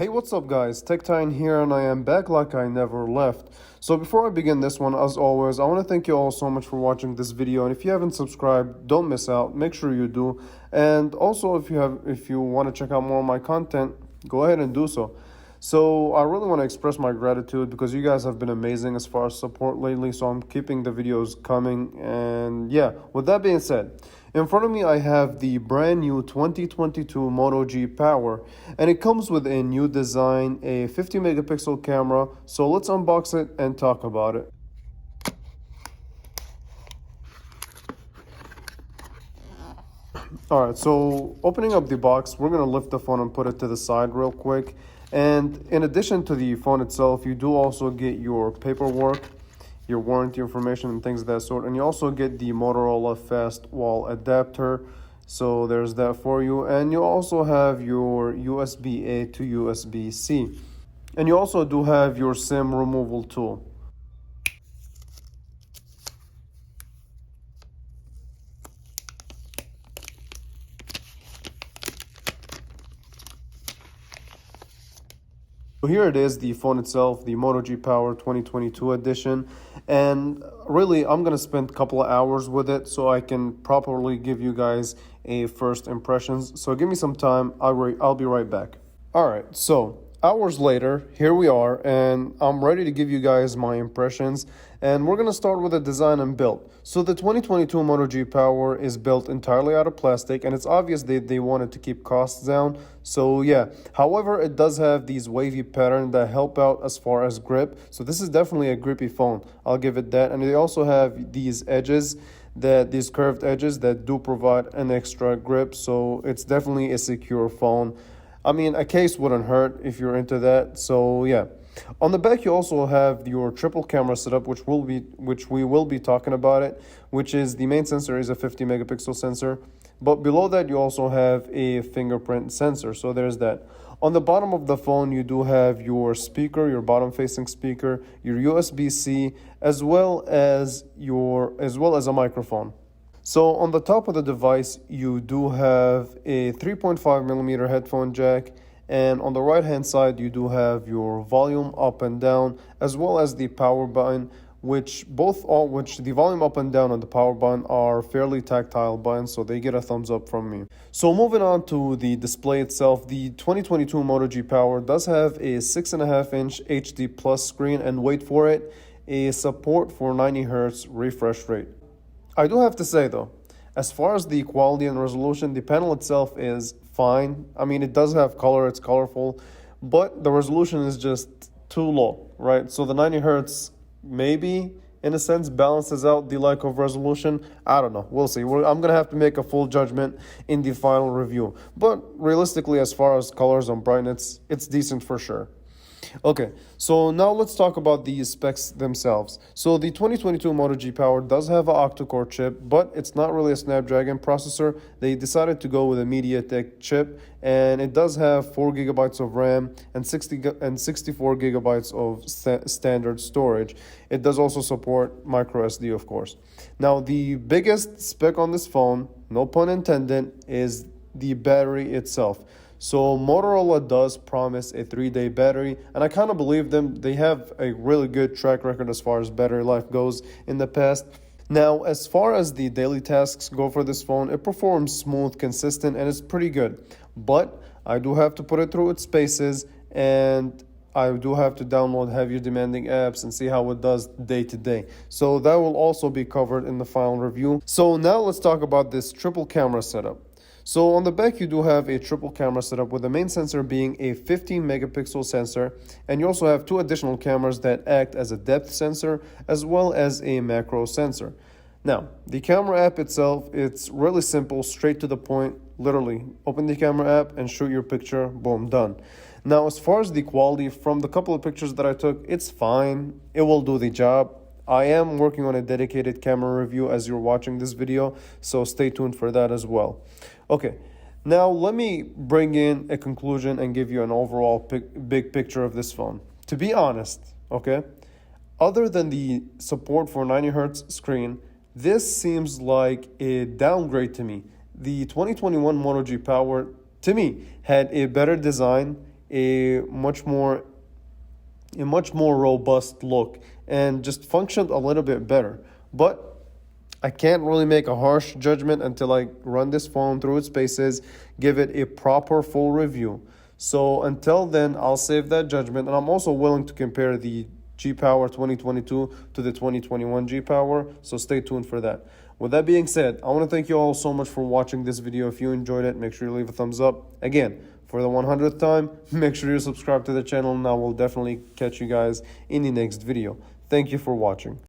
Hey, what's up guys? TechTine here and I am back like I never left. So before I begin this one, as always, I want to thank you all so much for watching this video, and if you haven't subscribed, don't miss out. Make sure you do. And also if you want to check out more of my content, go ahead and do so. So I really want to express my gratitude because you guys have been amazing as far as support lately, so I'm keeping the videos coming. And yeah, with that being said, in front of me I have the brand new 2022 Moto G Power, and it comes with a new design, a 50 megapixel camera. So let's unbox it and talk about it. Alright, so opening up the box, we're going to lift the phone and put it to the side real quick. And in addition to the phone itself, you do also get your paperwork, your warranty information and things of that sort. And you also get the Motorola fast wall adapter. So there's that for you. And you also have your USB-A to USB-C. And you also do have your SIM removal tool. So here it is, the phone itself, the Moto G Power 2022 edition, and really I'm going to spend a couple of hours with it so I can properly give you guys a first impressions. So give me some time, I'll be right back. Alright, so hours later, here we are, and I'm ready to give you guys my impressions, and we're going to start with the design and build. So the 2022 Moto G Power is built entirely out of plastic, and it's obvious they wanted to keep costs down, so yeah. However, it does have these wavy pattern that help out as far as grip, so this is definitely a grippy phone, I'll give it that. And they also have these edges, these curved edges that do provide an extra grip, so it's definitely a secure phone. I mean, a case wouldn't hurt if you're into that. So yeah, on the back you also have your triple camera setup, which we will be talking about it, which is the main sensor is a 50 megapixel sensor, but below that you also have a fingerprint sensor. So there's that. On the bottom of the phone you do have your speaker, your bottom facing speaker, your USB-C, as well as a microphone. So on the top of the device, you do have a 3.5 millimeter headphone jack, and on the right hand side, you do have your volume up and down, as well as the power button, which the volume up and down and the power button are fairly tactile buttons, so they get a thumbs up from me. So moving on to the display itself, the 2022 Moto G Power does have a 6.5-inch HD Plus screen, and wait for it, a support for 90 Hz refresh rate. I do have to say though, as far as the quality and resolution, the panel itself is fine. I mean, it does have color, it's colorful, but the resolution is just too low, right? So the 90 Hertz maybe, in a sense, balances out the lack of resolution. I don't know. We'll see. I'm going to have to make a full judgment in the final review. But realistically, as far as colors and brightness, it's decent for sure. Okay, so now let's talk about the specs themselves. So the 2022 Moto G Power does have an octa-core chip, but it's not really a Snapdragon processor. They decided to go with a MediaTek chip, and it does have 4 gigabytes of RAM and 64 gigabytes of standard storage. It does also support micro SD, of course. Now, the biggest spec on this phone, no pun intended, is the battery itself. So Motorola does promise a 3-day battery, and I kind of believe them. They have a really good track record as far as battery life goes in the past. Now, as far as the daily tasks go for this phone, it performs smooth, consistent, and it's pretty good. But I do have to put it through its paces, and I do have to download heavier demanding apps and see how it does day to day. So that will also be covered in the final review. So now let's talk about this triple camera setup. So on the back you do have a triple camera setup, with the main sensor being a 15 megapixel sensor, and you also have 2 additional cameras that act as a depth sensor as well as a macro sensor. Now, the camera app itself, it's really simple, straight to the point. Literally, open the camera app and shoot your picture, boom, done. Now, as far as the quality, from the couple of pictures that I took, it's fine. It will do the job. I am working on a dedicated camera review as you're watching this video, so stay tuned for that as well. Okay, now let me bring in a conclusion and give you an overall big picture of this phone. To be honest, okay, other than the support for 90 Hz screen, this seems like a downgrade to me. The 2021 Moto G Power, to me, had a better design, a much more robust look and just functioned a little bit better. But I can't really make a harsh judgment until I run this phone through its paces, give it a proper full review. So until then, I'll save that judgment, and I'm also willing to compare the G Power 2022 to the 2021 G Power, so stay tuned for that. With that being said, I want to thank you all so much for watching this video. If you enjoyed it, make sure you leave a thumbs up. Again, for the 100th time, make sure you subscribe to the channel, and I will definitely catch you guys in the next video. Thank you for watching.